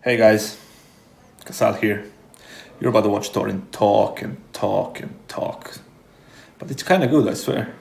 Hey guys, Casal here. You're about to watch Thorin talk and talk and talk. But it's kind of good, I swear.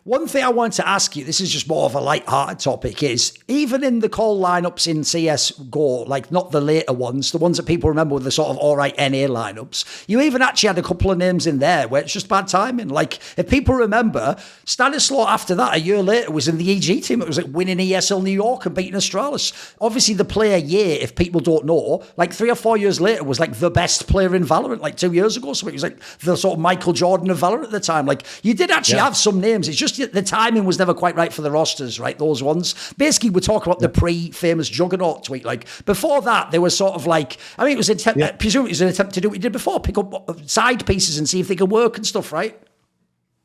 One thing I want to ask you, this is just more of a light-hearted topic, is even in the call lineups in CSGO, like not the later ones, the ones that people remember with the sort of alright NA lineups, you even actually had a couple of names in there where it's just bad timing. Like, if people remember, Stanislaw after that, a year later, was in the EG team. It was like winning ESL New York and beating Astralis. Obviously, the player year, if people don't know, like 3 or 4 years later, was like the best player in Valorant, like 2 years ago. So it was like the sort of Michael Jordan of Valorant at the time. Like, you did actually have some names. It's just the timing was never quite right for the rosters, right? Those ones. Basically, we're talking about the pre-famous Juggernaut tweet. Like, before that, there was sort of like, I mean, it was an attempt, I presume it was an attempt to do what you did before, pick up side pieces and see if they could work and stuff, right?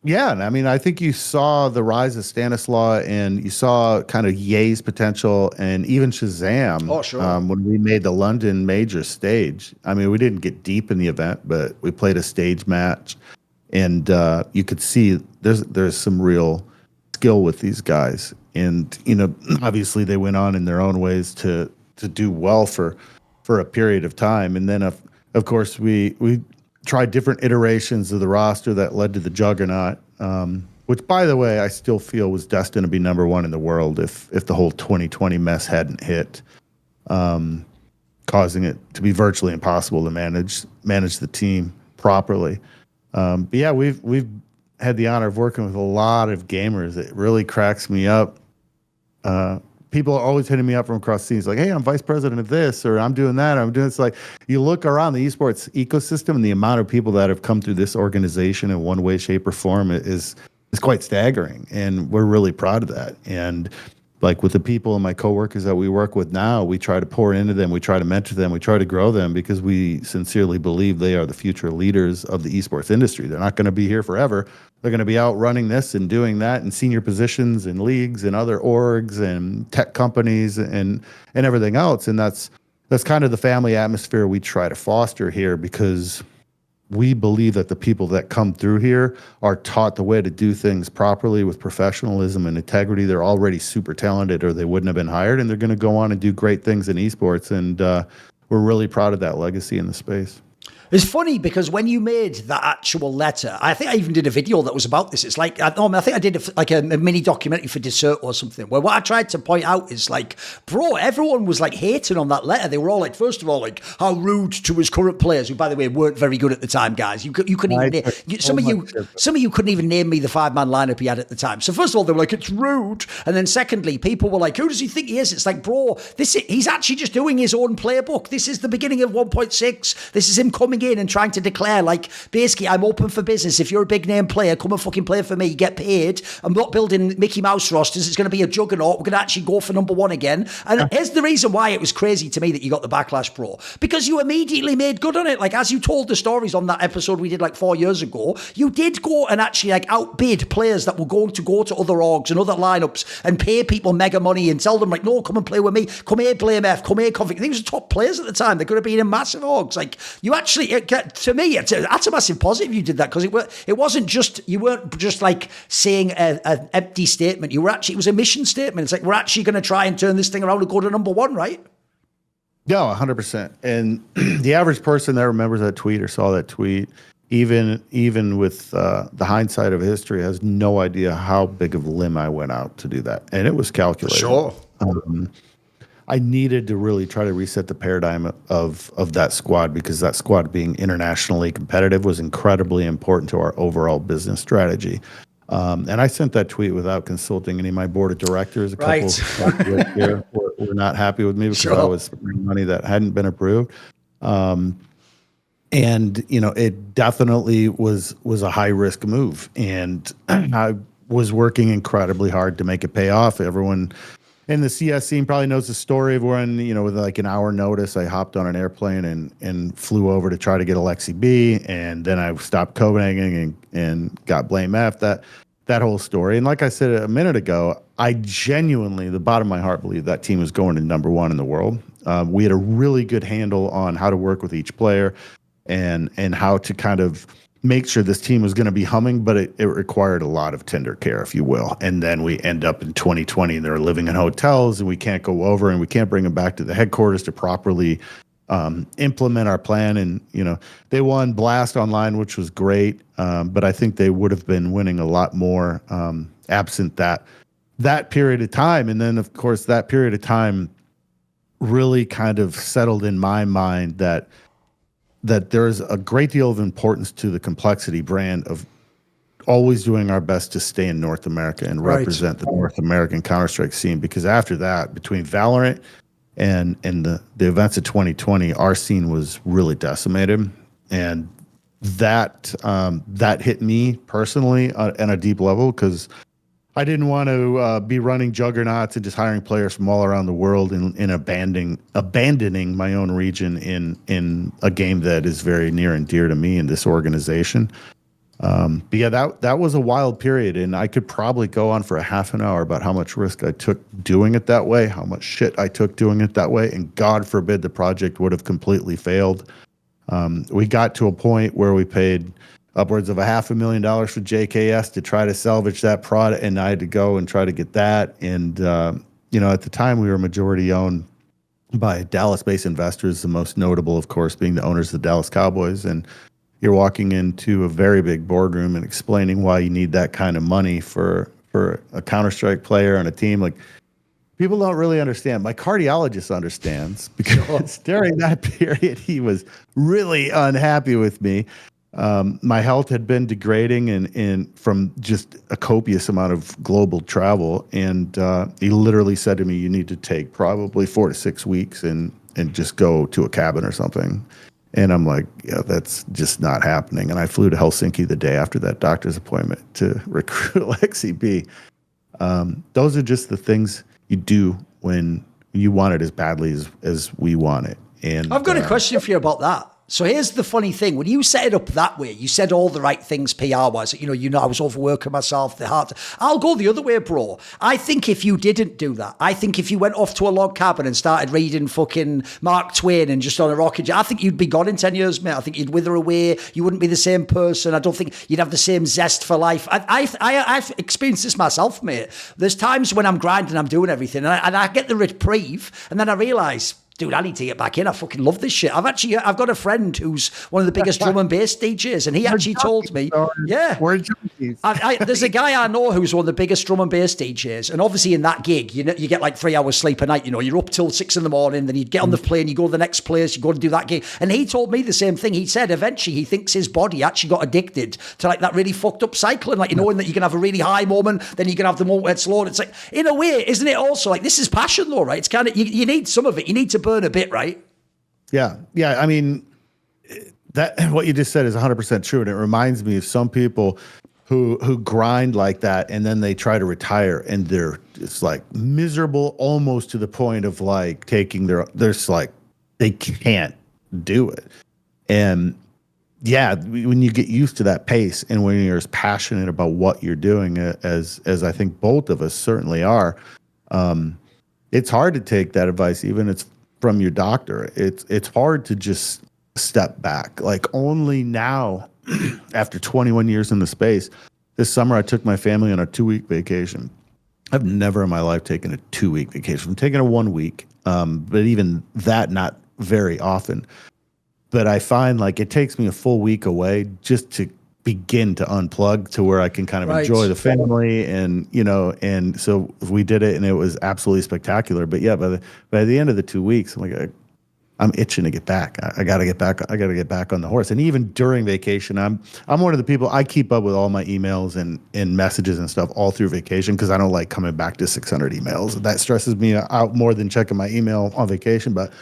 Yeah, and I mean, I think you saw the rise of Stanislaw and you saw kind of Ye's potential and even Shazam when we made the London major stage. I mean, we didn't get deep in the event, but we played a stage match, and you could see there's some real skill with these guys. And, you know, obviously they went on in their own ways to do well for a period of time. And then, of course, we tried different iterations of the roster that led to the Juggernaut, which, by the way, I still feel was destined to be #1 in the world if the whole 2020 mess hadn't hit, causing it to be virtually impossible to manage the team properly. But yeah, we've had the honor of working with a lot of gamers. It really cracks me up. People are always hitting me up from across scenes like, hey, I'm vice president of this, or I'm doing that. I'm doing it's like you look around the esports ecosystem and the amount of people that have come through this organization in one way, shape, or form is quite staggering. And we're really proud of that. And like with the people and my coworkers that we work with now, we try to pour into them, we try to mentor them, we try to grow them because we sincerely believe they are the future leaders of the esports industry. They're not going to be here forever. They're going to be out running this and doing that in senior positions in leagues and other orgs and tech companies and everything else. And that's kind of the family atmosphere we try to foster here, because we believe that the people that come through here are taught the way to do things properly with professionalism and integrity. They're already super talented or they wouldn't have been hired, and they're going to go on and do great things in esports. And we're really proud of that legacy in the space. It's funny because when you made that actual letter, I think I even did a video that was about this. It's like, I think I did a mini documentary for Dessert or something, where what I tried to point out is like, bro, everyone was like hating on that letter. They were all like, first of all, like how rude to his current players, who by the way weren't very good at the time, guys. You couldn't even some of you couldn't even name me the 5-man lineup he had at the time. So first of all, they were like, it's rude. And then secondly, people were like, who does he think he is? It's like, bro, he's actually just doing his own playbook. This is the beginning of 1.6. This is him coming in and trying to declare, like, basically, I'm open for business. If you're a big name player, come and fucking play for me. Get paid. I'm not building Mickey Mouse rosters. It's going to be a Juggernaut. We're going to actually go for #1 again. And here's the reason why it was crazy to me that you got the backlash, bro. Because you immediately made good on it. Like, as you told the stories on that episode we did like 4 years ago, you did go and actually like outbid players that were going to go to other orgs and other lineups and pay people mega money and tell them, like, no, come and play with me. Come here, BlameF. Come here, Config. These were top players at the time. They could have been in massive orgs. Like, you actually, to me, that's a massive positive you did that, because it wasn't just, you weren't just like saying an empty statement. You were actually, it was a mission statement. It's like, we're actually going to try and turn this thing around and go to #1, right? Yeah, 100%. And the average person that remembers that tweet or saw that tweet, even with the hindsight of history, has no idea how big of a limb I went out to do that. And it was calculated. Sure. I needed to really try to reset the paradigm of that squad, because that squad being internationally competitive was incredibly important to our overall business strategy. And I sent that tweet without consulting any of my board of directors. A couple here were not happy with me because I was spending money that hadn't been approved. And, you know, it definitely was a high risk move. And I was working incredibly hard to make it pay off. Everyone in the CS scene probably knows the story of when, you know, with like an hour notice, I hopped on an airplane and flew over to try to get EliGE B, and then I stopped Copenhagen and got BlameF, that whole story. And like I said a minute ago, I genuinely, the bottom of my heart, believe that team was going to #1 in the world. We had a really good handle on how to work with each player and how to kind of make sure this team was going to be humming, but it required a lot of tender care, if you will. And then we end up in 2020 and they're living in hotels and we can't go over and we can't bring them back to the headquarters to properly implement our plan. And, they won Blast Online, which was great. But I think they would have been winning a lot more absent that period of time. And then, of course, that period of time really kind of settled in my mind that there's a great deal of importance to the Complexity brand of always doing our best to stay in North America and represent the North American Counter-Strike scene. Because after that, between Valorant and the events of 2020, our scene was really decimated. And that hit me personally on a deep level, because I didn't want to be running juggernauts and just hiring players from all around the world and abandoning my own region in a game that is very near and dear to me in this organization. But yeah, that was a wild period, and I could probably go on for a half an hour about how much risk I took doing it that way, how much shit I took doing it that way, and God forbid the project would have completely failed. We got to a point where we paid upwards of $500,000 for JKS to try to salvage that product, and I had to go and try to get that. And at the time we were majority owned by Dallas-based investors, the most notable, of course, being the owners of the Dallas Cowboys. And you're walking into a very big boardroom and explaining why you need that kind of money for a Counter-Strike player on a team. Like, people don't really understand. My cardiologist understands, because during that period he was really unhappy with me. My health had been degrading and from just a copious amount of global travel. And he literally said to me, you need to take probably 4 to 6 weeks and just go to a cabin or something. And I'm like, yeah, that's just not happening. And I flew to Helsinki the day after that doctor's appointment to recruit LexiB. Those are just the things you do when you want it as badly as we want it. And I've got a question for you about that. So here's the funny thing. When you set it up that way, you said all the right things PR-wise. I was overworking myself, the heart. I'll go the other way, bro. I think if you didn't do that, I think if you went off to a log cabin and started reading fucking Mark Twain and just on a rocket, I think you'd be gone in 10 years, mate. I think you'd wither away. You wouldn't be the same person. I don't think you'd have the same zest for life. I've experienced this myself, mate. There's times when I'm grinding, I'm doing everything, and I get the reprieve, and then I realise, dude, I need to get back in. I fucking love this shit. I've got a friend who's one of the biggest drum and bass DJs, and he actually told me, yeah, there's a guy I know who's one of the biggest drum and bass DJs, and obviously in that gig, you get like 3 hours sleep a night. You're up till 6 a.m, then you get on the plane, you go to the next place, you go to do that gig, and he told me the same thing. He said eventually he thinks his body actually got addicted to like that really fucked up cycling, like knowing that you can have a really high moment, then you can have the moment where it's low. And it's like, in a way, isn't it also like, this is passion though, right? It's kind of, you need some of it. You need to burn a bit, right? Yeah. I mean, that what you just said is 100% true, and it reminds me of some people who grind like that, and then they try to retire, and it's like miserable almost to the point of like taking they can't do it. And yeah, when you get used to that pace, and when you're as passionate about what you're doing as I think both of us certainly are, it's hard to take that advice, even it's from your doctor. It's hard to just step back. Like, only now, after 21 years in the space, this summer I took my family on a 2-week vacation. I've never in my life taken a 2-week vacation. I'm taking a 1 week, but even that, not very often. But I find like it takes me a full week away just to begin to unplug, to where I can kind of enjoy the family, and and so we did it, and it was absolutely spectacular. But yeah, by the end of the 2 weeks, I'm like, I'm itching to get back. I gotta get back. I gotta get back on the horse. And even during vacation, I'm one of the people, I keep up with all my emails and messages and stuff all through vacation, because I don't like coming back to 600 emails. That stresses me out more than checking my email on vacation. But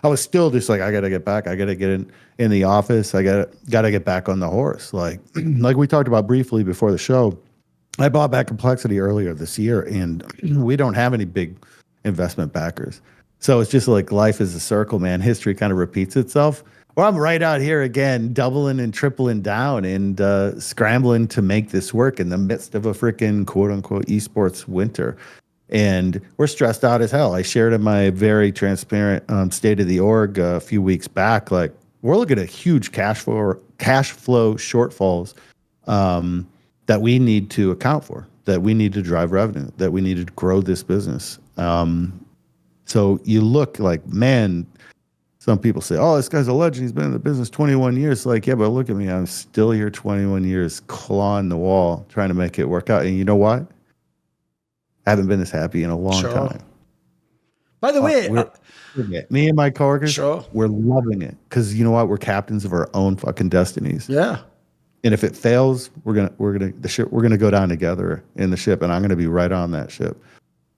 I was still just like, I gotta get back. I gotta get in the office. I gotta get back on the horse. Like we talked about briefly before the show, I bought back Complexity earlier this year, and we don't have any big investment backers. So it's just like life is a circle, man. History kind of repeats itself. Well, I'm right out here again, doubling and tripling down and scrambling to make this work in the midst of a freaking quote unquote esports winter. And we're stressed out as hell. I shared in my very transparent state of the org a few weeks back, like, we're looking at huge cash flow shortfalls that we need to account for, that we need to drive revenue, that we need to grow this business. So you look like, man, some people say, oh, this guy's a legend. He's been in the business 21 years. Like, yeah, but look at me. I'm still here 21 years, clawing the wall, trying to make it work out. And you know what? I haven't been this happy in a long time. By the way, me and my coworkers, sure, we're loving it because you know what? We're captains of our own fucking destinies. Yeah. And if it fails, we're gonna go down together in the ship, and I'm gonna be right on that ship.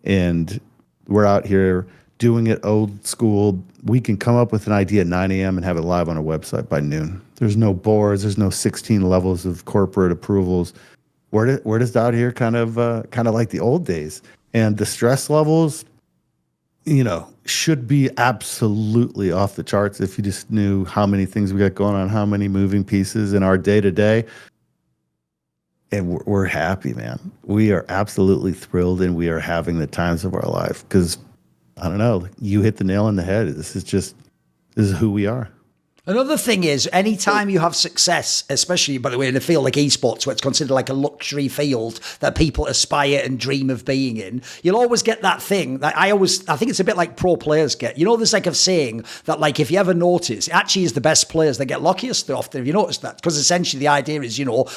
And we're out here doing it old school. We can come up with an idea at 9 a.m. and have it live on a website by noon. There's no boards. There's no 16 levels of corporate approvals. We're just out here kind of like the old days. And the stress levels, should be absolutely off the charts if you just knew how many things we got going on, how many moving pieces in our day-to-day. And we're happy, man. We are absolutely thrilled, and we are having the times of our life because, I don't know, you hit the nail on the head. This is who we are. Another thing is, anytime you have success, especially, by the way, in a field like esports, where it's considered like a luxury field that people aspire and dream of being in, you'll always get that thing that I think it's a bit like pro players get. There's like a saying that, like, if you ever notice, it actually is the best players that get luckiest often. Have you noticed that? Because essentially the idea is,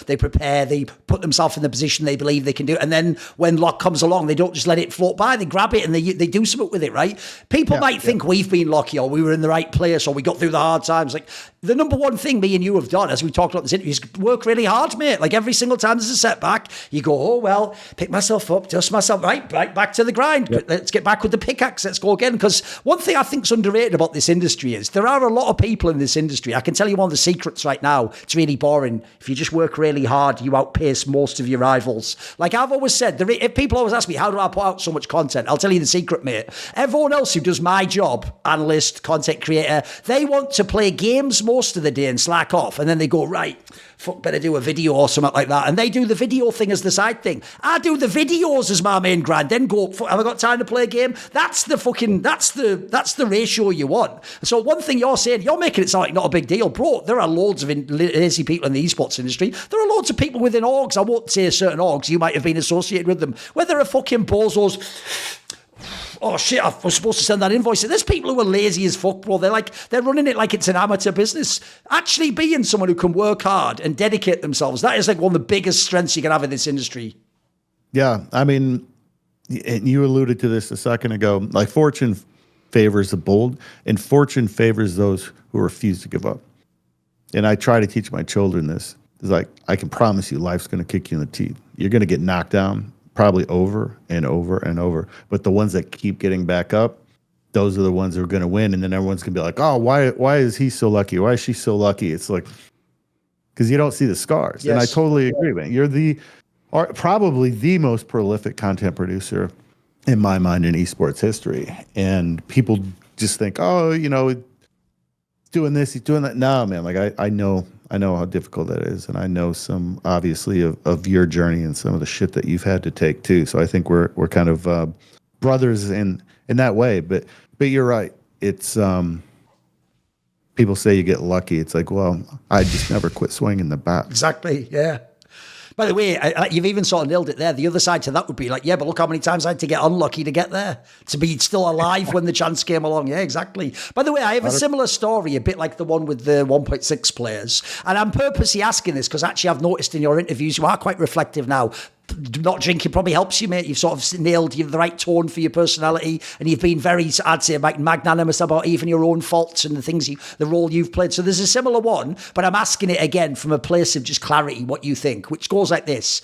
they prepare, they put themselves in the position they believe they can do, and then when luck comes along, they don't just let it float by, they grab it and they do something with it, right? People might think we've been lucky, or we were in the right place, or we got through the hard times. Like, the number one thing me and you have done, as we talked about this interview, is work really hard, mate. Like, every single time there's a setback, you go, oh, well, pick myself up, dust myself, right back to the grind. Yep. Let's get back with the pickaxe. Let's go again. Because one thing I think is underrated about this industry is there are a lot of people in this industry. I can tell you one of the secrets right now. It's really boring. If you just work really hard, you outpace most of your rivals. Like I've always said, if people always ask me, how do I put out so much content? I'll tell you the secret, mate. Everyone else who does my job, analyst, content creator, they want to play games most of the day and slack off, and then they go, right, fuck, better do a video or something like that, and they do the video thing as the side thing. I do the videos as my main grind, then go, have I got time to play a game? That's the ratio you want. So one thing you're saying, you're making it sound like not a big deal, bro. There are loads of lazy people in the esports industry. There are loads of people within orgs. I won't say certain orgs, you might have been associated with them, where there are fucking bozos. Oh shit, I was supposed to send that invoice. There's people who are lazy as fuck, bro. They're running it like it's an amateur business. Actually being someone who can work hard and dedicate themselves, that is like one of the biggest strengths you can have in this industry. Yeah, I mean, and you alluded to this a second ago, like fortune favors the bold, and fortune favors those who refuse to give up. And I try to teach my children this. It's like, I can promise you life's going to kick you in the teeth. You're going to get knocked down, probably over and over and over. But the ones that keep getting back up, those are the ones that are going to win. And then everyone's going to be like, oh, why is he so lucky? Why is she so lucky? It's like, because you don't see the scars. Yes. And I totally agree, man. You're probably the most prolific content producer in my mind in esports history. And people just think, oh, he's doing this, he's doing that. No, man, like I know how difficult that is. And I know some, obviously, of your journey and some of the shit that you've had to take too. So I think we're kind of brothers in that way. But you're right. It's people say you get lucky. It's like, well, I just never quit swinging the bat. Exactly. Yeah. By the way, you've even sort of nailed it there. The other side to that would be like, yeah, but look how many times I had to get unlucky to get there, to be still alive when the chance came along. Yeah, exactly. By the way, I have a similar story, a bit like the one with the 1.6 players. And I'm purposely asking this because actually I've noticed in your interviews, you are quite reflective now. Not drinking probably helps you, mate. You've sort of nailed the right tone for your personality, and you've been very, I'd say, magnanimous about even your own faults and the role you've played. So there's a similar one, but I'm asking it again from a place of just clarity, what you think, which goes like this.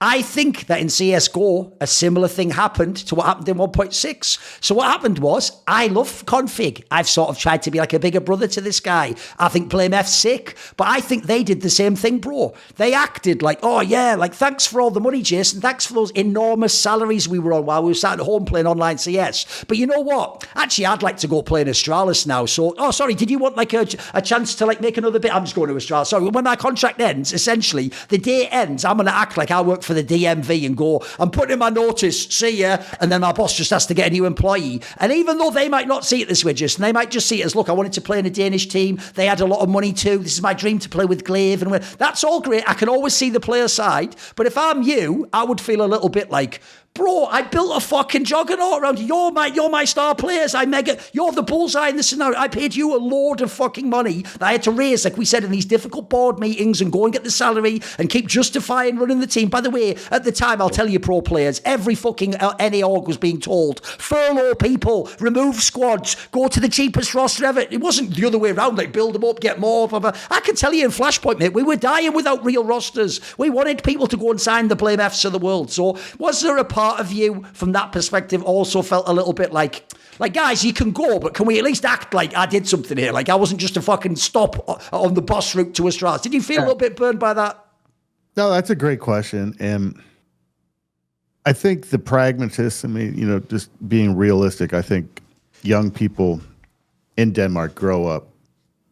I think that in CSGO, a similar thing happened to what happened in 1.6. So what happened was, I love config. I've sort of tried to be like a bigger brother to this guy. I think BlameF's sick, but I think they did the same thing, bro. They acted like, oh yeah, like thanks for all the money, Jason. Thanks for those enormous salaries we were on while we were sat at home playing online CS. But you know what? Actually, I'd like to go play in Astralis now. So, oh, sorry, did you want like a chance to like make another bit? I'm just going to Astralis. Sorry, when my contract ends, essentially, the day ends, I'm going to act like I work for for the DMV and go, I'm putting in my notice, see ya, and then my boss just has to get a new employee. And even though they might not see it this way, Justin, they might just see it as, look, I wanted to play in a Danish team. They had a lot of money too. This is my dream to play with Glaive. And that's all great. I can always see the player side. But if I'm you, I would feel a little bit like, bro, I built a fucking Juggernaut around you. You're my star players. You're the Bullseye in this scenario. I paid you a load of fucking money that I had to raise, like we said, in these difficult board meetings and go and get the salary and keep justifying running the team. By the way, at the time, I'll tell you, pro players, every fucking NA org was being told, furlough people, remove squads, go to the cheapest roster ever. It wasn't the other way around, like build them up, get more. Blah, blah. I can tell you in Flashpoint, mate, we were dying without real rosters. We wanted people to go and sign the BlameFs of the world. So was there a part of you from that perspective also felt a little bit like guys, you can go, but can we at least act like I did something here? Like I wasn't just a fucking stop on the bus route to Australis. Did you feel a little bit burned by that? No, that's a great question. And I think the pragmatist, I mean, you know, just being realistic, I think young people in Denmark grow up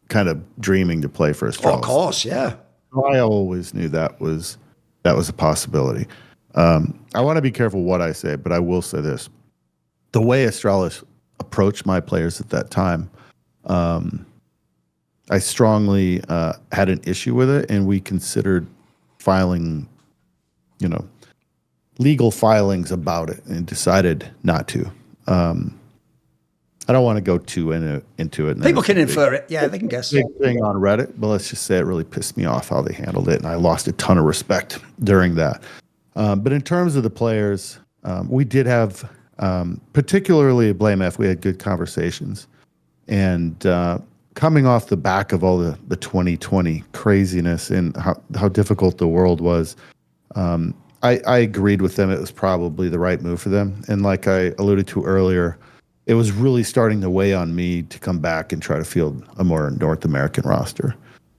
kind of dreaming to play for Australis. Oh, of course, yeah. I always knew that was a possibility. I want to be careful what I say, but I will say this. The way Australis approached my players at that time, I strongly had an issue with it, and we considered filing, you know, legal filings about it and decided not to. I don't want to go too into it. People can infer it. Yeah, they can guess. Big thing on Reddit, but let's just say it really pissed me off how they handled it, and I lost a ton of respect during that. But in terms of the players, we did have, particularly at BlameF, we had good conversations. And coming off the back of all the 2020 craziness and how difficult the world was, I agreed with them. It was probably the right move for them. And like I alluded to earlier, it was really starting to weigh on me to come back and try to field a more North American roster.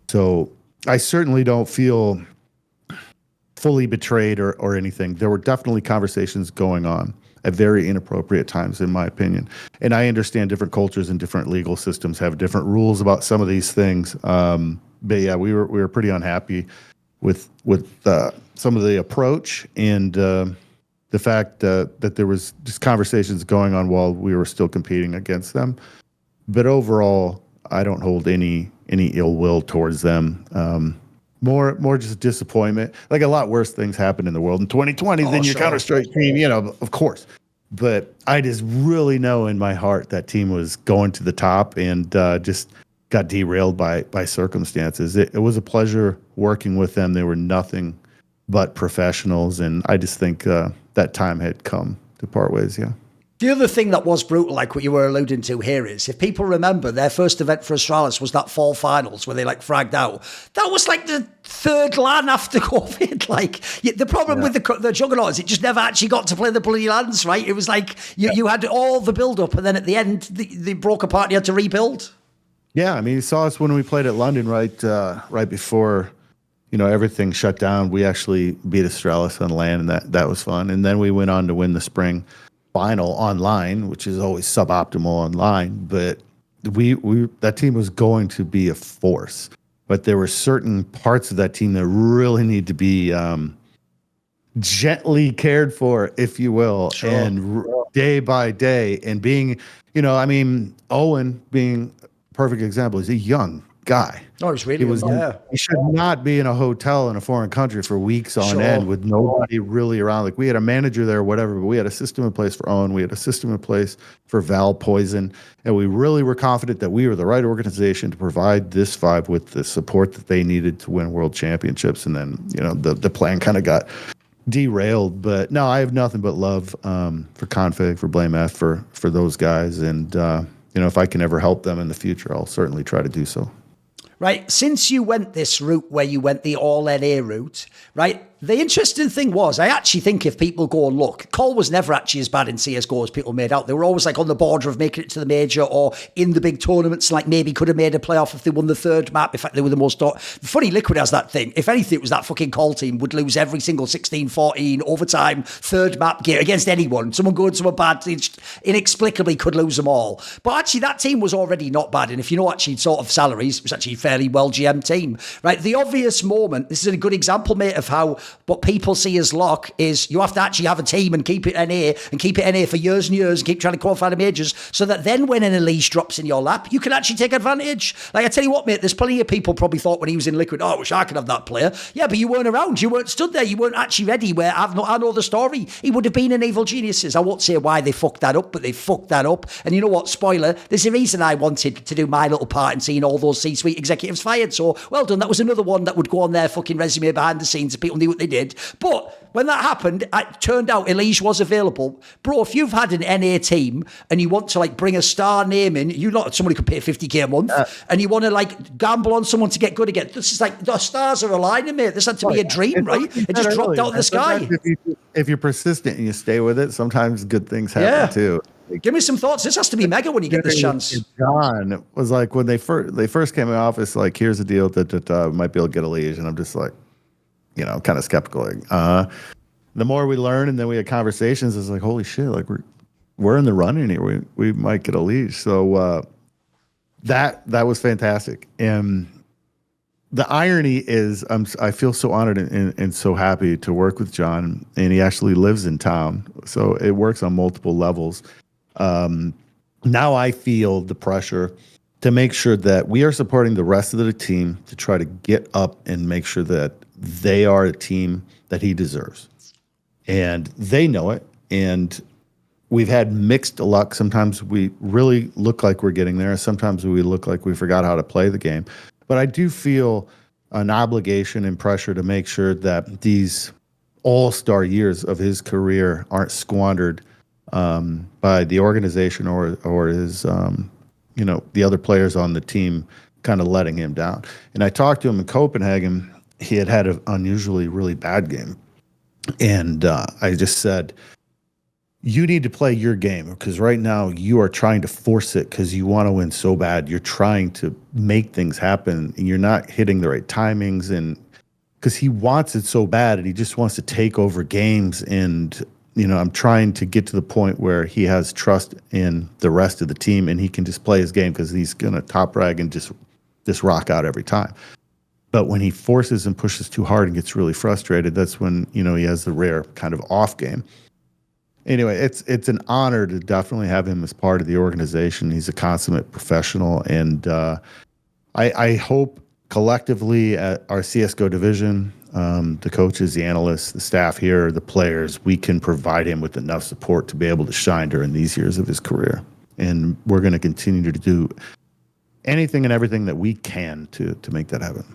So I certainly don't feel fully betrayed or anything. There were definitely conversations going on at very inappropriate times, in my opinion. And I understand different cultures and different legal systems have different rules about some of these things. But yeah, we were pretty unhappy with some of the approach and the fact that there was just conversations going on while we were still competing against them. But overall, I don't hold any ill will towards them. More just disappointment. Like a lot worse things happened in the world in 2020 than your Counter-Strike team, you know, of course. But I just really know in my heart that team was going to the top and just got derailed by circumstances. It was a pleasure working with them. They were nothing but professionals, and I just think that time had come to part ways, yeah. The other thing that was brutal, like what you were alluding to here, is if people remember, their first event for Australis was that fall finals where they like fragged out. That was like the third LAN after COVID. Like the problem with the Juggernaut is it just never actually got to play the bloody LANs, right? It was like you had all the build up, and then at the end they broke apart. You had to rebuild. Yeah, I mean, you saw us when we played at London, right before, you know, everything shut down. We actually beat Australis on LAN, and that was fun. And then we went on to win the spring final online, which is always suboptimal online, but we that team was going to be a force. But there were certain parts of that team that really need to be gently cared for, if you will, sure. And day by day. And being, you know, I mean, Owen being a perfect example. He's a young guy. Oh, he's really He should not be in a hotel in a foreign country for weeks on end with nobody really around. Like we had a manager there or whatever, but we had a system in place for Owen. We had a system in place for Val Poison. And we really were confident that we were the right organization to provide this vibe with the support that they needed to win world championships. And then, you know, the plan kind of got derailed. But no, I have nothing but love for Config, for BlameF, for those guys. And, you know, if I can ever help them in the future, I'll certainly try to do so. Right, since you went this route where you went the all-NA route, right, the interesting thing was, I actually think if people go and look, Cole was never actually as bad in CSGO as people made out. They were always like on the border of making it to the major or in the big tournaments, like maybe could have made a playoff if they won the third map. In fact, they were the most... Funny, Liquid has that thing. If anything, it was that fucking Cole team would lose every single 16-14 overtime third map game against anyone. Someone good, someone bad. They just inexplicably could lose them all. But actually, that team was already not bad. And if you know actually sort of salaries, it was actually a fairly well GM team, right? The obvious moment, this is a good example, mate, of how But people see as lock is you have to actually have a team and keep it NA and keep it NA for years and years and keep trying to qualify the majors so that then when an EliGE drops in your lap, you can actually take advantage. Like I tell you what, mate, there's plenty of people probably thought when he was in Liquid, oh, I wish I could have that player. Yeah, but you weren't around. You weren't stood there. You weren't actually ready. Where I know the story. He would have been an Evil Geniuses. I won't say why they fucked that up, but they fucked that up. And you know what? Spoiler, there's a reason I wanted to do my little part in seeing all those C-suite executives fired. So well done. That was another one that would go on their fucking resume behind the scenes if people knew what they did. But when that happened, it turned out EliGE was available. Bro, if you've had an NA team and you want to like bring a star name in, you're not somebody who could pay $50K a month, and you want to like gamble on someone to get good again. This is like the stars are aligning, mate. This had to be a dream, right? It just dropped out of the sky. If you're persistent and you stay with it, sometimes good things happen too. Like, give me some thoughts. This has to be mega when you get this chance. John was like when they first came in office, like here's the deal that might be able to get EliGE, and I'm just like, you know, kind of skeptical. Like, the more we learn, and then we had conversations, it's like, holy shit, like we're in the running here. We might get EliGE. So that was fantastic. And the irony is, I feel so honored and so happy to work with John, and he actually lives in town, so it works on multiple levels. Now I feel the pressure to make sure that we are supporting the rest of the team to try to get up and make sure that they are a team that he deserves. And they know it. And we've had mixed luck. Sometimes we really look like we're getting there. Sometimes we look like we forgot how to play the game. But I do feel an obligation and pressure to make sure that these all-star years of his career aren't squandered by the organization or his, you know, the other players on the team kind of letting him down. And I talked to him in Copenhagen. He had an unusually really bad game. And I just said, you need to play your game, because right now you are trying to force it because you want to win so bad. You're trying to make things happen, and you're not hitting the right timings. And because he wants it so bad, and he just wants to take over games. And, you know, I'm trying to get to the point where he has trust in the rest of the team, and he can just play his game because he's going to top rag and just rock out every time. But when he forces and pushes too hard and gets really frustrated, that's when, you know, he has the rare kind of off game. Anyway, it's an honor to definitely have him as part of the organization. He's a consummate professional, and I hope collectively at our CSGO division, the coaches, the analysts, the staff here, the players, we can provide him with enough support to be able to shine during these years of his career. And we're going to continue to do anything and everything that we can to make that happen.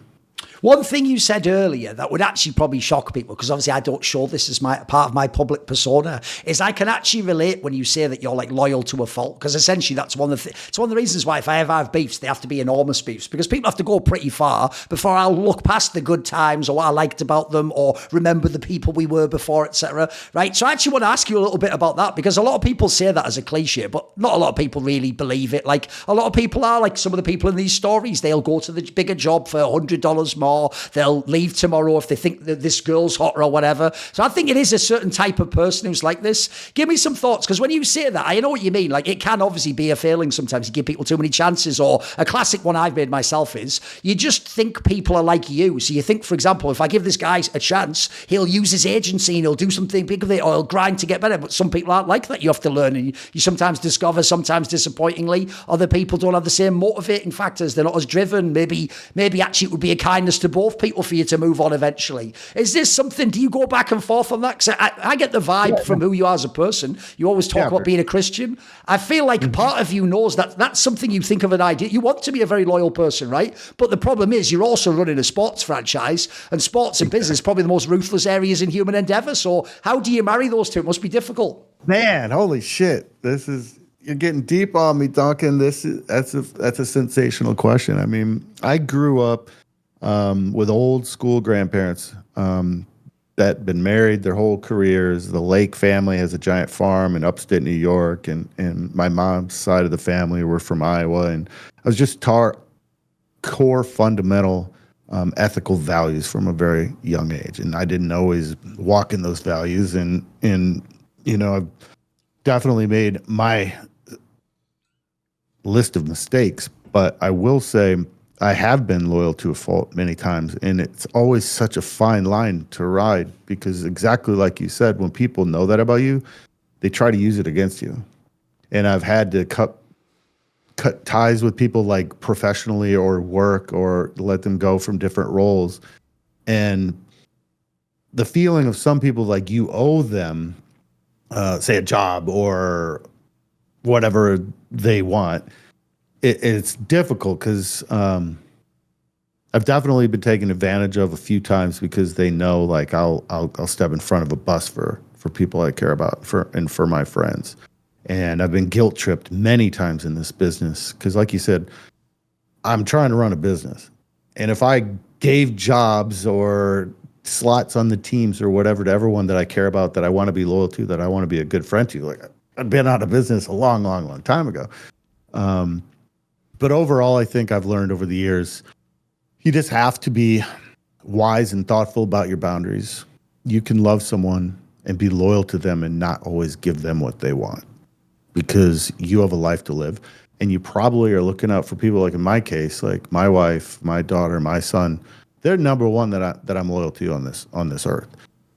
One thing you said earlier that would actually probably shock people, because obviously I don't show this as my part of my public persona, is I can actually relate when you say that you're like loyal to a fault, because essentially that's one of the reasons why if I ever have beefs, they have to be enormous beefs, because people have to go pretty far before I'll look past the good times or what I liked about them or remember the people we were before, etc. Right? So I actually want to ask you a little bit about that, because a lot of people say that as a cliche, but not a lot of people really believe it. Like a lot of people are like some of the people in these stories, they'll go to the bigger job for $100 more. They'll leave tomorrow if they think that this girl's hotter or whatever. So I think it is a certain type of person who's like this. Give me some thoughts, because when you say that, I know what you mean. Like, it can obviously be a failing sometimes. You give people too many chances, or a classic one I've made myself is you just think people are like you. So you think, for example, if I give this guy a chance, he'll use his agency and he'll do something big with it, or he'll grind to get better. But some people aren't like that. You have to learn, and you sometimes discover, sometimes disappointingly, other people don't have the same motivating factors. They're not as driven. Maybe actually it would be a kindness to both people for you to move on eventually. Is this something, do you go back and forth on that? Because I get the vibe from who you are as a person. You always talk about being a Christian. I feel like part of you knows that that's something you think of an idea. You want to be a very loyal person, right? But the problem is you're also running a sports franchise, and sports and business probably the most ruthless areas in human endeavor. So how do you marry those two? It must be difficult. Man, holy shit. You're getting deep on me, Duncan. That's a sensational question. I mean, I grew up with old school grandparents that been married their whole careers. The Lake family has a giant farm in upstate New York, and my mom's side of the family were from Iowa. And I was just taught core fundamental ethical values from a very young age, and I didn't always walk in those values. And you know, I've definitely made my list of mistakes, but I will say I have been loyal to a fault many times, and it's always such a fine line to ride because exactly like you said, when people know that about you, they try to use it against you. And I've had to cut ties with people like professionally or work or let them go from different roles. And the feeling of some people like you owe them, say a job or whatever they want, it's difficult because I've definitely been taken advantage of a few times because they know like I'll step in front of a bus for people I care about for my friends. And I've been guilt tripped many times in this business because, like you said, I'm trying to run a business. And if I gave jobs or slots on the teams or whatever to everyone that I care about, that I want to be loyal to, that I want to be a good friend to, like I've been out of business a long time ago. But overall, I think I've learned over the years, you just have to be wise and thoughtful about your boundaries. You can love someone and be loyal to them and not always give them what they want, because you have a life to live, and you probably are looking out for people, like in my case, like my wife, my daughter, my son. They're number one that I'm loyal to on this earth.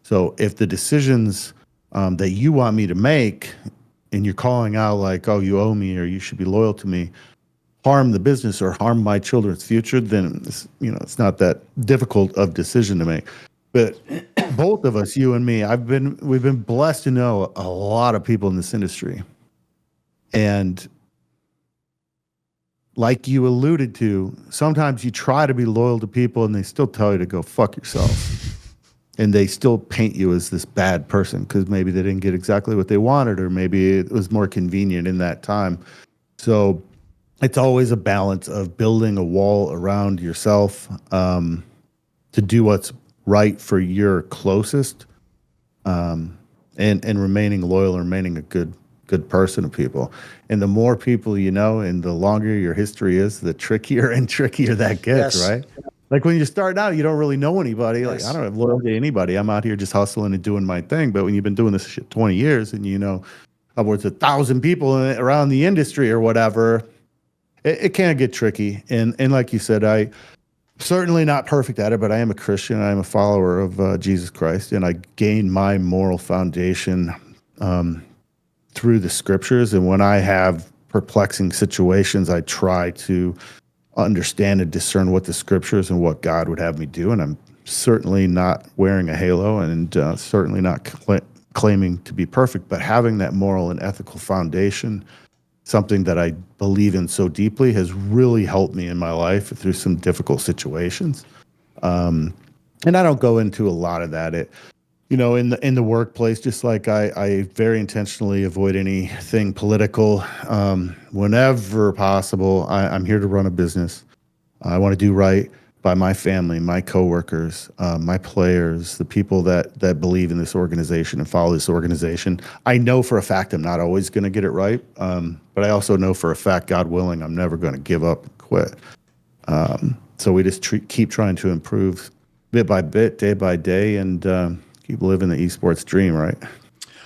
So if the decisions that you want me to make, and you're calling out like, oh, you owe me or you should be loyal to me, harm the business or harm my children's future, then it's not that difficult of decision to make. But both of us, you and me, we've been blessed to know a lot of people in this industry. And like you alluded to, sometimes you try to be loyal to people and they still tell you to go fuck yourself. And they still paint you as this bad person because maybe they didn't get exactly what they wanted, or maybe it was more convenient in that time. So it's always a balance of building a wall around yourself to do what's right for your closest, and remaining loyal, remaining a good person to people. And the more people you know and the longer your history is, the trickier and trickier that gets, yes. Right? Like when you start out, you don't really know anybody. Yes. Like I don't have loyalty to anybody. I'm out here just hustling and doing my thing. But when you've been doing this shit 20 years and you know upwards of 1,000 people around the industry or whatever, it can get tricky. And like you said, I certainly not perfect at it, but I am a Christian. I am a follower of Jesus Christ, and I gain my moral foundation through the scriptures. And when I have perplexing situations, I try to understand and discern what the scriptures and what God would have me do. And I'm certainly not wearing a halo, and certainly not claiming to be perfect, but having that moral and ethical foundation, something that I believe in so deeply, has really helped me in my life through some difficult situations. And I don't go into a lot of that. In the workplace, just like I very intentionally avoid anything political. Whenever possible, I'm here to run a business. I want to do right by my family, my coworkers, my players, the people that believe in this organization and follow this organization. I know for a fact I'm not always going to get it right, but I also know for a fact, God willing, I'm never going to give up and quit. So we just keep trying to improve bit by bit, day by day, and keep living the esports dream, right?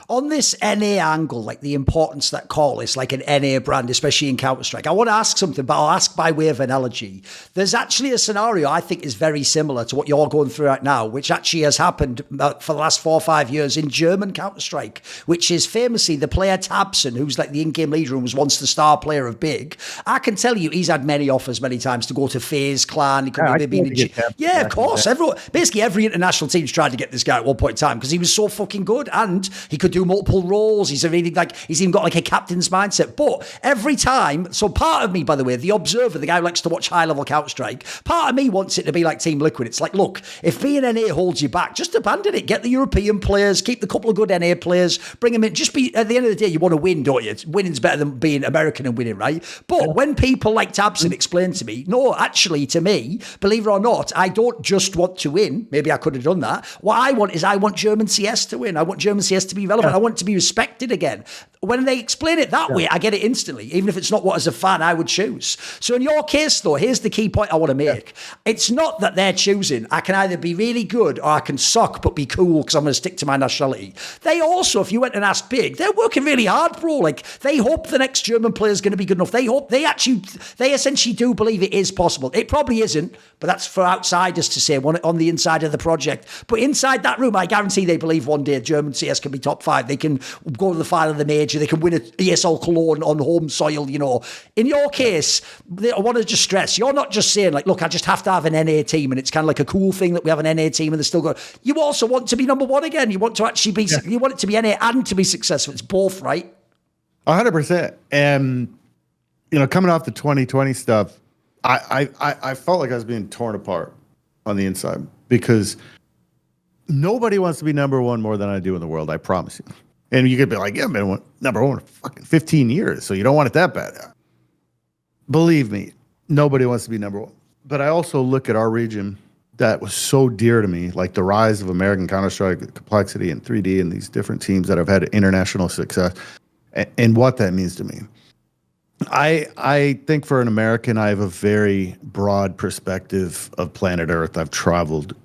On this NA angle, like the importance that call is like an NA brand, especially in Counter-Strike, I want to ask something, but I'll ask by way of analogy. There's actually a scenario I think is very similar to what you're going through right now, which actually has happened for the last 4 or 5 years in German Counter-Strike, which is famously the player Tabson, who's like the in-game leader and was once the star player of Big. I can tell you he's had many offers many times to go to FaZe Clan. He could have been in yeah, of course. Basically every international team's tried to get this guy at one point in time because he was so fucking good, and he could do multiple roles. He's even got like a captain's mindset. But every time, so part of me, by the way, the observer, the guy who likes to watch high level Counter-Strike, part of me wants it to be like Team Liquid. It's like, look, if being NA holds you back, just abandon it. Get the European players, keep the couple of good NA players, bring them in. Just be, at the end of the day, you want to win, don't you? Winning's better than being American and winning, right? But when people like Tabson explain to me, no, actually, to me, believe it or not, I don't just want to win. Maybe I could have done that. What I want is I want German CS to win. I want German CS to be relevant. I want it to be respected again. When they explain it that way, I get it instantly, even if it's not what, as a fan, I would choose. So in your case, though, here's the key point I want to make. It's not that they're choosing, I can either be really good or I can suck but be cool because I'm going to stick to my nationality. They also, if you went and asked Big, they're working really hard, bro. Like, they hope the next German player is going to be good enough. They essentially do believe it is possible. It probably isn't, but that's for outsiders to say on the inside of the project. But inside that room, I guarantee they believe one day German CS can be top 5. They can go to the final of the major. They can win an ESL Cologne on home soil, you know. In your case, I want to just stress, you're not just saying, like, look, I just have to have an NA team and it's kind of like a cool thing that we have an NA team and they're still going. You also want to be number one again. You want to actually be, you want it to be NA and to be successful. It's both, right? 100%. And, you know, coming off the 2020 stuff, I felt like I was being torn apart on the inside because nobody wants to be number one more than I do in the world. I promise you. And you could be like, yeah, I've been number one for fucking 15 years, so you don't want it that bad. Believe me, nobody wants to be number one. But I also look at our region that was so dear to me, like the rise of American Counter-Strike, the complexity and 3D and these different teams that have had international success and what that means to me. I think for an American, I have a very broad perspective of planet Earth. I've traveled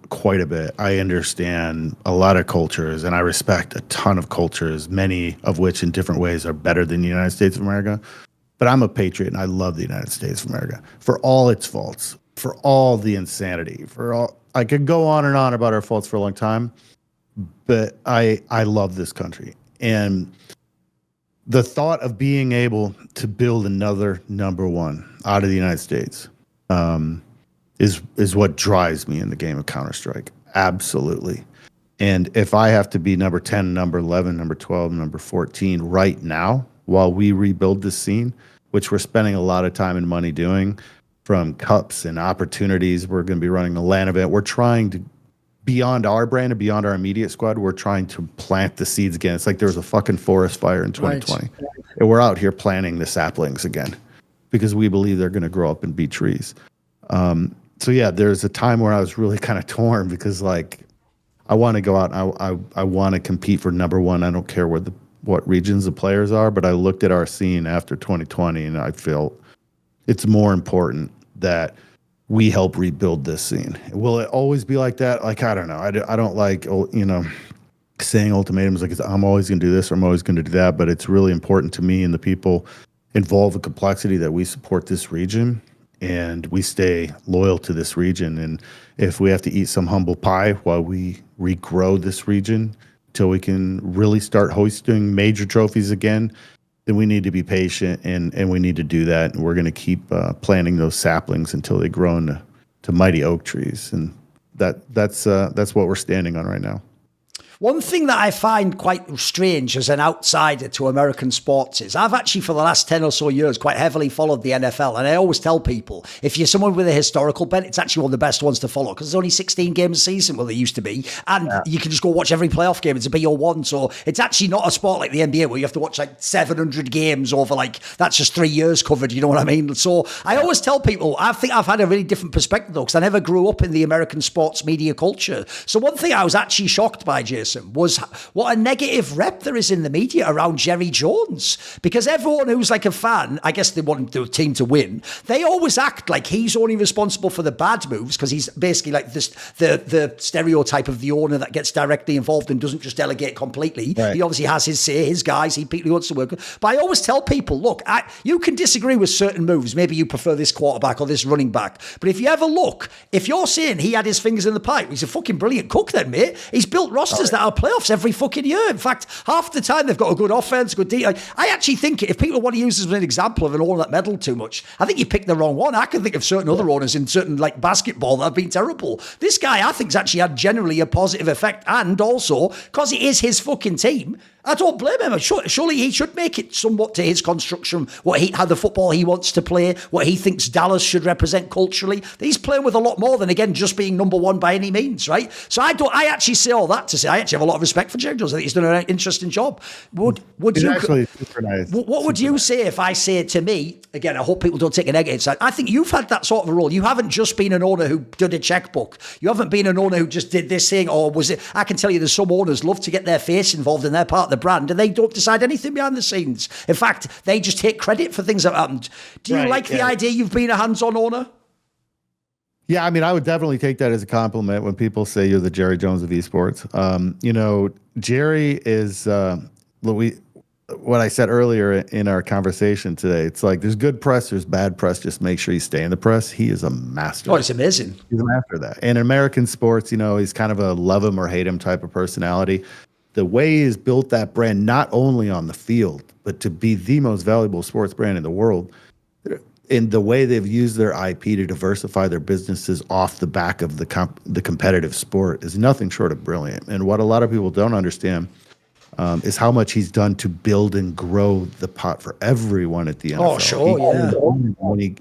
quite a bit. I understand a lot of cultures, and I respect a ton of cultures, many of which in different ways are better than the United States of America. But I'm a patriot, and I love the United States of America for all its faults, for all the insanity, for all. I could go on and on about our faults for a long time, but I love this country. And the thought of being able to build another number one out of the United States is what drives me in the game of Counter-Strike. Absolutely. And if I have to be number 10, number 11, number 12, number 14 right now while we rebuild this scene, which we're spending a lot of time and money doing, from cups and opportunities, we're going to be running a LAN event. We're trying to, beyond our brand and beyond our immediate squad, we're trying to plant the seeds again. It's like there was a fucking forest fire in 2020. Right. And we're out here planting the saplings again because we believe they're going to grow up and be trees. So yeah, there's a time where I was really kind of torn because, like, I want to go out and I want to compete for number one. I don't care what regions the players are, but I looked at our scene after 2020 and I feel it's more important that we help rebuild this scene. Will it always be like that? Like, I don't know. I don't like, you know, saying ultimatums like I'm always going to do this or I'm always going to do that, but it's really important to me and the people involved in complexity that we support this region and we stay loyal to this region. And if we have to eat some humble pie while we regrow this region till we can really start hosting major trophies again, then we need to be patient and we need to do that. And we're going to keep planting those saplings until they grow into mighty oak trees. And that's what we're standing on right now. One thing that I find quite strange as an outsider to American sports is I've actually for the last 10 or so years quite heavily followed the NFL. And I always tell people, if you're someone with a historical bent, it's actually one of the best ones to follow because there's only 16 games a season, well, there used to be. And you can just go watch every playoff game. It's a BO1. So it's actually not a sport like the NBA where you have to watch like 700 games over like, that's just 3 years covered. You know what I mean? So I always tell people, I think I've had a really different perspective though, because I never grew up in the American sports media culture. So one thing I was actually shocked by, Jason, was what a negative rep there is in the media around Jerry Jones. Because everyone who's like a fan, I guess they want the team to win, they always act like he's only responsible for the bad moves because he's basically like this the stereotype of the owner that gets directly involved and doesn't just delegate completely. Right. He obviously has his say, his guys, people he wants to work with. But I always tell people, look, you can disagree with certain moves. Maybe you prefer this quarterback or this running back. But if you ever look, if you're saying he had his fingers in the pipe, he's a fucking brilliant cook then, mate. He's built rosters that are playoffs every fucking year. In fact, half the time they've got a good offense, good D. I actually think if people want to use this as an example of an owner that meddled too much, I think you picked the wrong one. I can think of certain other owners in certain like basketball that have been terrible. This guy, I think, has actually had generally a positive effect, and also because it is his fucking team. I don't blame him. Surely he should make it somewhat to his construction, how the football he wants to play, what he thinks Dallas should represent culturally. He's playing with a lot more than, again, just being number one by any means, right? So I actually say all that to say I actually have a lot of respect for Jake Jones. I think he's done an interesting job. Would you actually super nice. What would you say if I say to me, again, I hope people don't take a negative side, I think you've had that sort of a role. You haven't just been an owner who did a checkbook. You haven't been an owner who just did this thing, or was it, I can tell you there's some owners love to get their face involved in their part of the brand, and they don't decide anything behind the scenes. In fact, they just take credit for things that happened. Do you like the idea you've been a hands-on owner? Yeah, I mean, I would definitely take that as a compliment when people say you're the Jerry Jones of esports. Jerry is what I said earlier in our conversation today. It's like there's good press, there's bad press. Just make sure you stay in the press. He is a master. Oh, it's amazing. He's a master of that. And in American sports, he's kind of a love him or hate him type of personality. The way he's built that brand, not only on the field, but to be the most valuable sports brand in the world, in the way they've used their IP to diversify their businesses off the back of the competitive sport is nothing short of brilliant. And what a lot of people don't understand is how much he's done to build and grow the pot for everyone at the NFL. Oh, sure,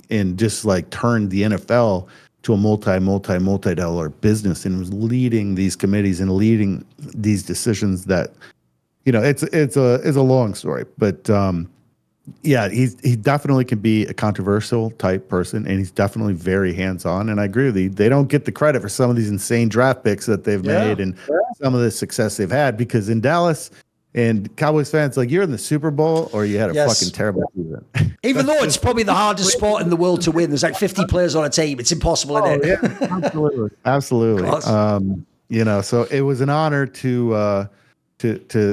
And just like turned the NFL to a multi-dollar business, and was leading these committees and leading these decisions that, it's a long story, but he definitely can be a controversial type person, and he's definitely very hands-on. And I agree with you. They don't get the credit for some of these insane draft picks that they've made and some of the success they've had, because in Dallas, and Cowboys fans, like, you're in the Super Bowl or you had a fucking terrible season. Even though it's probably the hardest sport in the world to win. There's like 50 players on a team. It's impossible, isn't it? Yeah, absolutely. So it was an honor to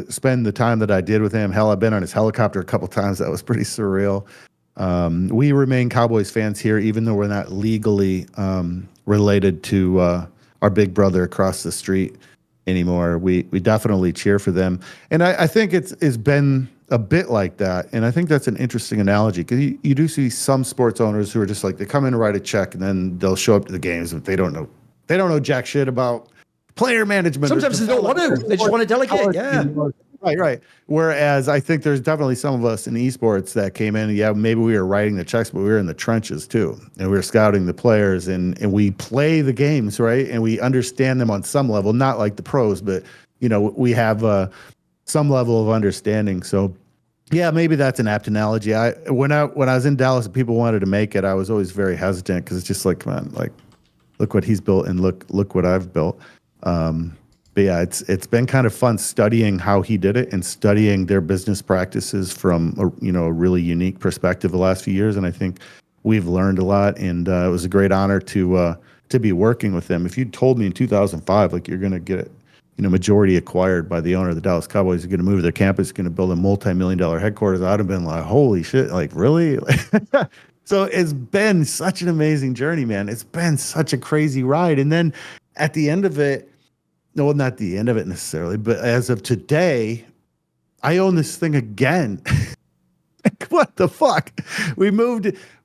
spend the time that I did with him. Hell, I've been on his helicopter a couple times. That was pretty surreal. We remain Cowboys fans here, even though we're not legally related to our big brother across the street anymore. We definitely cheer for them. And I think it's been a bit like that. And I think that's an interesting analogy, because you do see some sports owners who are just like, they come in and write a check and then they'll show up to the games, but they don't know jack shit about player management. Sometimes they don't want to. They just want to delegate. Yeah. Right. Whereas I think there's definitely some of us in esports that came in, maybe we were writing the checks, but we were in the trenches too. And we were scouting the players, and we play the games, right? And we understand them on some level, not like the pros, but, we have some level of understanding. So yeah, maybe that's an apt analogy. When I was in Dallas and people wanted to make it, I was always very hesitant, because it's just like, come on, like, look what he's built and look what I've built. But yeah, it's been kind of fun studying how he did it and studying their business practices from a really unique perspective the last few years. And I think we've learned a lot, and it was a great honor to be working with them. If you told me in 2005, like, you're going to get majority acquired by the owner of the Dallas Cowboys, you're going to move their campus, going to build a multi-million-dollar headquarters, I'd have been like, holy shit, like, really? So it's been such an amazing journey, man. It's been such a crazy ride. And then at the end of it, no, not the end of it necessarily, but as of today, I own this thing again. Like, what the fuck? We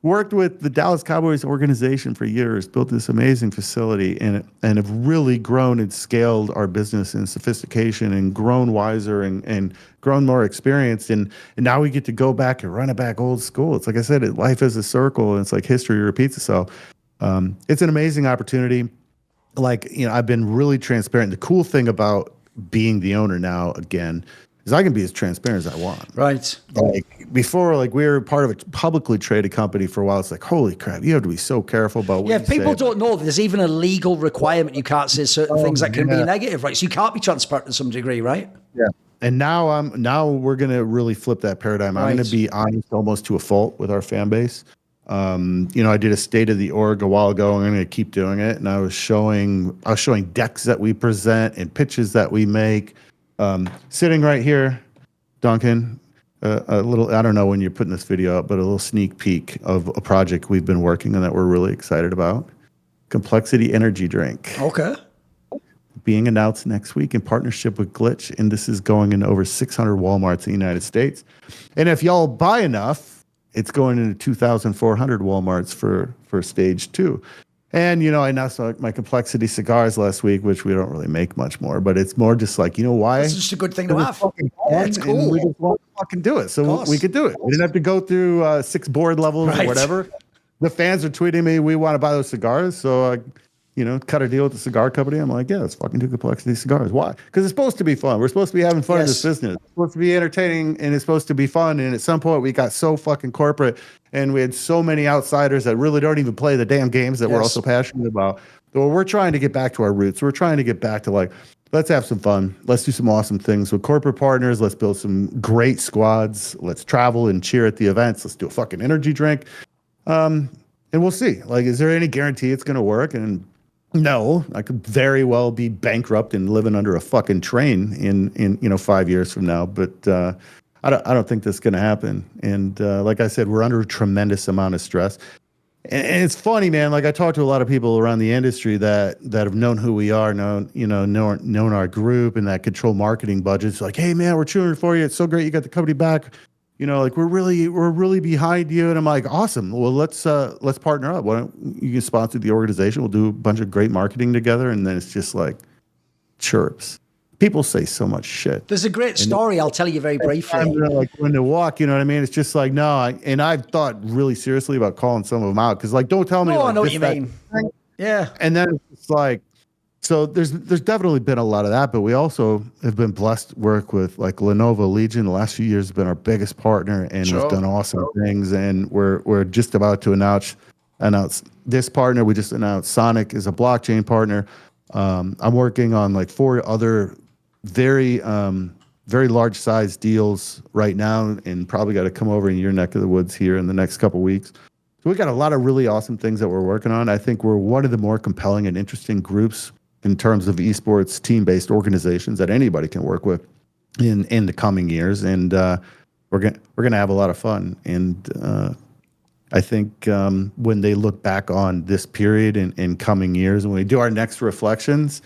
worked with the Dallas Cowboys organization for years, built this amazing facility, and have really grown and scaled our business in sophistication, and grown wiser and grown more experienced. And now we get to go back and run it back old school. It's like I said, life is a circle, and it's like history repeats itself. It's an amazing opportunity. Like, I've been really transparent. The cool thing about being the owner now, again, is I can be as transparent as I want. Right. Like, before, like, we were part of a publicly traded company for a while. It's like, holy crap, you have to be so careful about what you say. People don't know there's even a legal requirement. You can't say certain things that can be negative, right? So you can't be transparent to some degree, right? Yeah. And now we're going to really flip that paradigm. I'm going to be honest almost to a fault with our fan base. I did a state of the org a while ago. I'm going to keep doing it. And I was showing decks that we present and pitches that we make. Sitting right here, Duncan, a little, I don't know when you're putting this video up, but a little sneak peek of a project we've been working on that we're really excited about. Complexity energy drink. Okay. Being announced next week in partnership with Glitch. And this is going into over 600 Walmarts in the United States. And if y'all buy enough, it's going into 2,400 Walmarts for stage 2. And, you know, I announced my complexity cigars last week, which we don't really make much more, but it's more just like, you know why? It's just a good thing to have. Yeah, it's and cool. we just want to fucking do it. So we could do it. We didn't have to go through 6 board levels or whatever. The fans are tweeting me, we want to buy those cigars. So I, you know, cut a deal with the cigar company. I'm like, yeah, let's fucking do complexity cigars. Why? Because it's supposed to be fun. We're supposed to be having fun in this business. It's supposed to be entertaining and it's supposed to be fun. And at some point we got so fucking corporate and we had so many outsiders that really don't even play the damn games that we're also passionate about. So we're trying to get back to our roots. We're trying to get back to like, let's have some fun. Let's do some awesome things with corporate partners. Let's build some great squads. Let's travel and cheer at the events. Let's do a fucking energy drink. And we'll see. Like, is there any guarantee it's going to work? And no, I could very well be bankrupt and living under a fucking train in 5 years from now. But I don't think that's going to happen. And like I said, we're under a tremendous amount of stress. And it's funny, man. Like I talk to a lot of people around the industry that have known who we are, known our group, and that control marketing budgets. Like, hey, man, we're cheering for you. It's so great you got the company back. You know, like we're really behind you. And I'm like, awesome. Well, let's partner up. Why don't you can sponsor the organization? We'll do a bunch of great marketing together. And then it's just like chirps. People say so much shit. There's a great story I'll tell you very briefly. Like when to walk, you know what I mean? It's just like, no. And I've thought really seriously about calling some of them out because, like, don't tell me. No, like, I know what you mean. Yeah. And then it's like, so there's definitely been a lot of that, but we also have been blessed to work with like Lenovo Legion. The last few years has been our biggest partner and has done awesome things. And we're just about to announce this partner. We just announced Sonic is a blockchain partner. I'm working on like 4 other very large size deals right now, and probably got to come over in your neck of the woods here in the next couple weeks. So we got a lot of really awesome things that we're working on. I think we're one of the more compelling and interesting groups in terms of esports team-based organizations that anybody can work with in the coming years, and we're gonna have a lot of fun. And I think when they look back on this period in coming years, when we do our next reflections,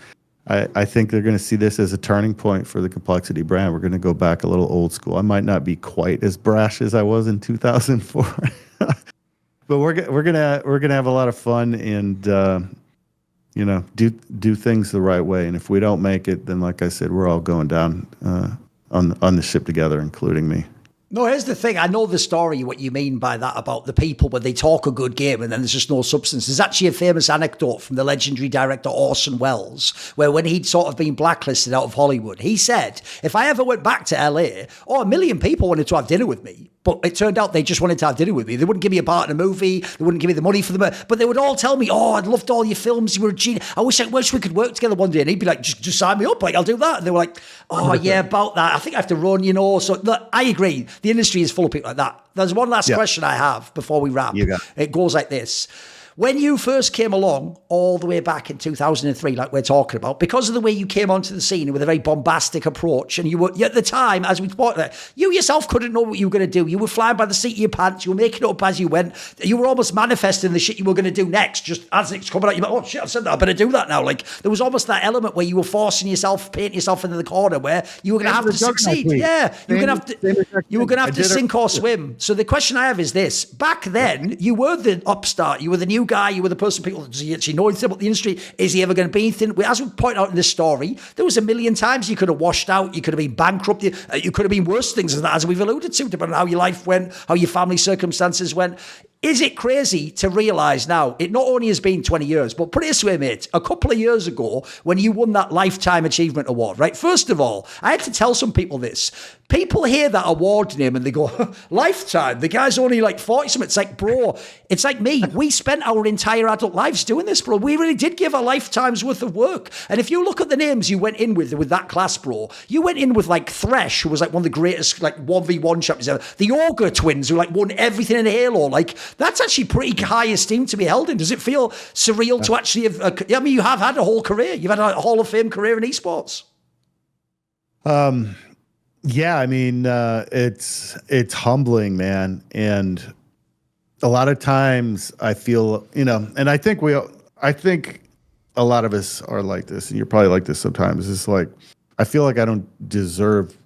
I think they're going to see this as a turning point for the Complexity brand. We're going to go back a little old school. I might not be quite as brash as I was in 2004, but we're gonna have a lot of fun and do things the right way. And if we don't make it, then like I said, we're all going down on the ship together, including me. No, here's the thing. I know the story, what you mean by that about the people when they talk a good game and then there's just no substance. There's actually a famous anecdote from the legendary director Orson Welles, where when he'd sort of been blacklisted out of Hollywood, he said, if I ever went back to LA, 1 million people wanted to have dinner with me. But it turned out they just wanted to have dinner with me. They wouldn't give me a part in a movie. They wouldn't give me the money for them. But they would all tell me, oh, I'd loved all your films. You were a genius. I wish we could work together one day. And he'd be like, just sign me up. Like, I'll do that. And they were like, oh, yeah, about that. I think I have to run, So look, I agree. The industry is full of people like that. There's one last question I have before we wrap. It goes like this. When you first came along, all the way back in 2003, like we're talking about, because of the way you came onto the scene with a very bombastic approach, and you were, at the time, as we thought, you yourself couldn't know what you were going to do. You were flying by the seat of your pants. You were making it up as you went. You were almost manifesting the shit you were going to do next. Just as it's coming out, you're like, oh shit, I said that. I better do that now. Like, there was almost that element where you were forcing yourself, painting yourself into the corner where you were going to have to succeed. Yeah, you were going to have to sink or swim. So the question I have is this. Back then, you were the upstart. You were the new guy. You were the person people, does he actually know anything about the industry? Is he ever going to be anything? As we point out in this story, there was a million times you could have washed out. You could have been bankrupt. You could have been worse things than that, as we've alluded to, depending on how your life went, how your family circumstances went. Is it crazy to realise now, it not only has been 20 years, but put it this way, mate, a couple of years ago, when you won that Lifetime Achievement Award, right? First of all, I had to tell some people this. People hear that award name and they go, Lifetime, the guy's only like 40-something. It's like, bro, it's like me. We spent our entire adult lives doing this, bro. We really did give a lifetime's worth of work. And if you look at the names you went in with that class, bro, you went in with like Thresh, who was like one of the greatest like 1v1 champions ever. The Ogre twins, who like won everything in Halo. Like, that's actually pretty high esteem to be held in. Does it feel surreal to actually have, I mean, you have had a whole career. You've had a Hall of Fame career in esports. Yeah, I mean, it's humbling, man. And a lot of times I feel, and I think a lot of us are like this, and you're probably like this sometimes. It's like, I feel like I don't deserve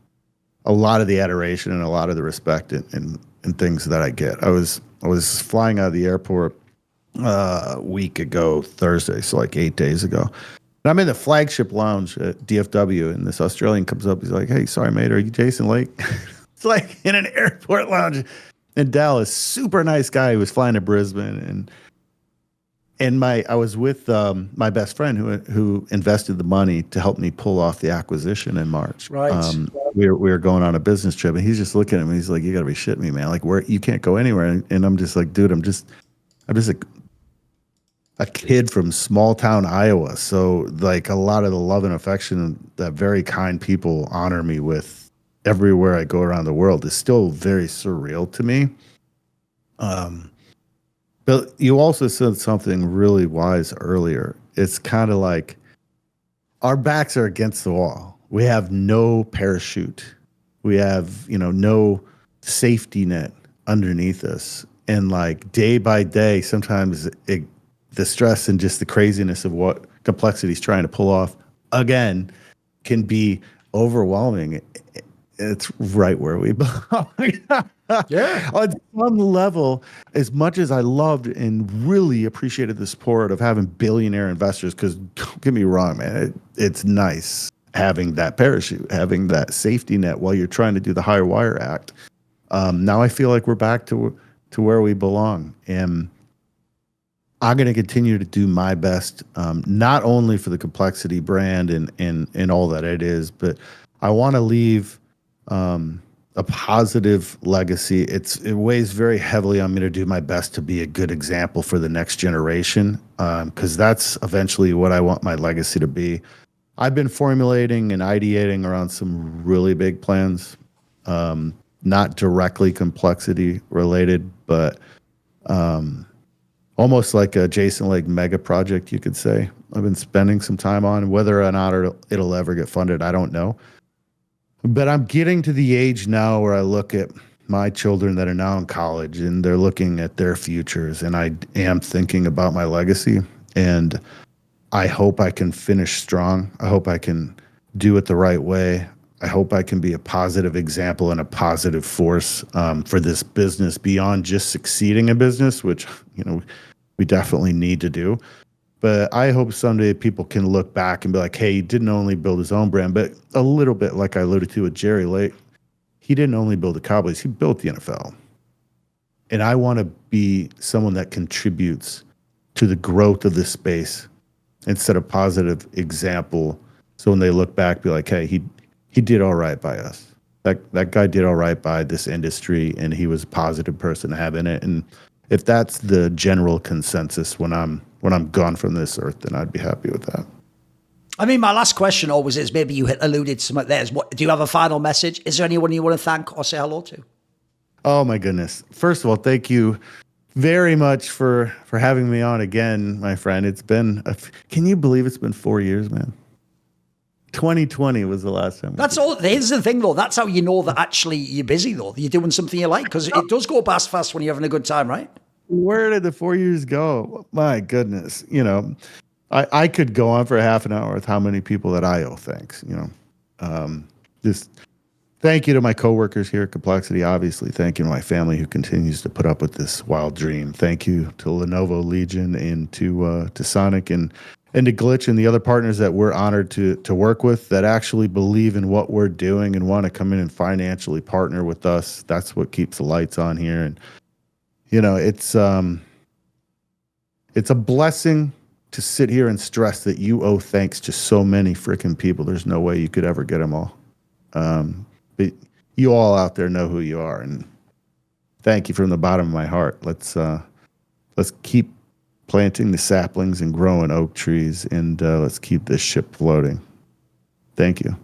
a lot of the adoration and a lot of the respect and things that I get. I was flying out of the airport a week ago Thursday, so like 8 days ago. And I'm in the flagship lounge at DFW, and this Australian comes up. He's like, "Hey, sorry, mate, are you Jason Lake?" It's like in an airport lounge in Dallas. Super nice guy. He was flying to Brisbane, and I was with my best friend who invested the money to help me pull off the acquisition in March. Right. We were going on a business trip, and he's just looking at me. He's like, "You got to be shitting me, man! Like, where you can't go anywhere." And I'm just like, "Dude, I'm just a kid from small town Iowa. So like a lot of the love and affection that very kind people honor me with everywhere I go around the world is still very surreal to me." But you also said something really wise earlier. It's kind of like our backs are against the wall. We have no parachute. We have, no safety net underneath us. And like day by day, sometimes the stress and just the craziness of what complexity is trying to pull off again can be overwhelming. It's right where we belong. Yeah. On some level, as much as I loved and really appreciated the support of having billionaire investors, because don't get me wrong, man, it's nice having that parachute, having that safety net while you're trying to do the Higher Wire Act. Now I feel like we're back to where we belong. And I'm going to continue to do my best, not only for the complexity brand and all that it is, but I want to leave a positive legacy. It weighs very heavily on me to do my best to be a good example for the next generation, because that's eventually what I want my legacy to be. I've been formulating and ideating around some really big plans, not directly complexity related, but almost like a Jason Lake mega project, you could say. I've been spending some time on. Whether or not it'll ever get funded, I don't know. But I'm getting to the age now where I look at my children that are now in college and they're looking at their futures, and I am thinking about my legacy, and I hope I can finish strong. I hope I can do it the right way. I hope I can be a positive example and a positive force for this business beyond just succeeding in business, which, we definitely need to do. But I hope someday people can look back and be like, hey, he didn't only build his own brand, but a little bit like I alluded to with Jerry Lake, he didn't only build the Cowboys, he built the NFL. And I want to be someone that contributes to the growth of this space instead of positive example. So when they look back, be like, hey, he did all right by us. That guy did all right by this industry, and he was a positive person to have in it. And if that's the general consensus when I'm gone from this earth, then I'd be happy with that. I mean, my last question always is, maybe you alluded to something there, is do you have a final message? Is there anyone you want to thank or say hello to? Oh my goodness. First of all, thank you very much for having me on again, my friend. It's been, can you believe it's been 4 years, man? 2020 was the last time. That's all. Here's the thing, though. That's how you know that actually you're busy, though. You're doing something you like, because it does go past fast when you're having a good time, right? Where did the 4 years go? My goodness. I could go on for half an hour with how many people that I owe thanks. Just thank you to my coworkers here at Complexity, obviously. Thank you to my family who continues to put up with this wild dream. Thank you to Lenovo Legion and to Sonic and to Glitch and the other partners that we're honored to work with, that actually believe in what we're doing and want to come in and financially partner with us. That's what keeps the lights on here. And it's a blessing to sit here and stress that you owe thanks to so many freaking people. There's no way you could ever get them all. But you all out there know who you are, and thank you from the bottom of my heart. Let's keep planting the saplings and growing oak trees, and let's keep this ship floating. Thank you.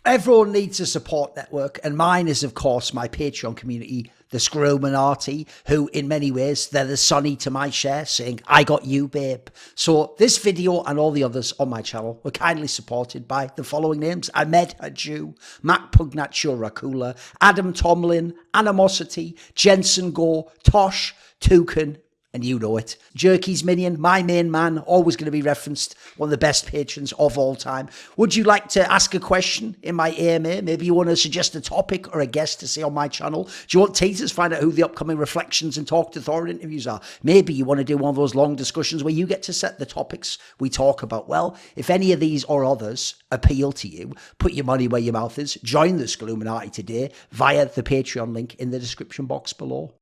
Everyone needs a support network, and mine is, of course, my Patreon community, the Scrominati, who in many ways, they're the Sonny to my Cher, saying, I got you, babe. So this video and all the others on my channel were kindly supported by the following names: Ahmed Hadju, Mac Pugnaccio Rakula, Adam Tomlin, Animosity, Jensen Go, Tosh, Toucan, And you know it. Jerky's Minion, my main man, always going to be referenced, one of the best patrons of all time. Would you like to ask a question in my AMA? Maybe you want to suggest a topic or a guest to see on my channel. Do you want teasers? Find out who the upcoming Reflections and Talk to Thorin interviews are. Maybe you want to do one of those long discussions where you get to set the topics we talk about. Well, if any of these or others appeal to you, put your money where your mouth is. Join the Skull Illuminati today via the Patreon link in the description box below.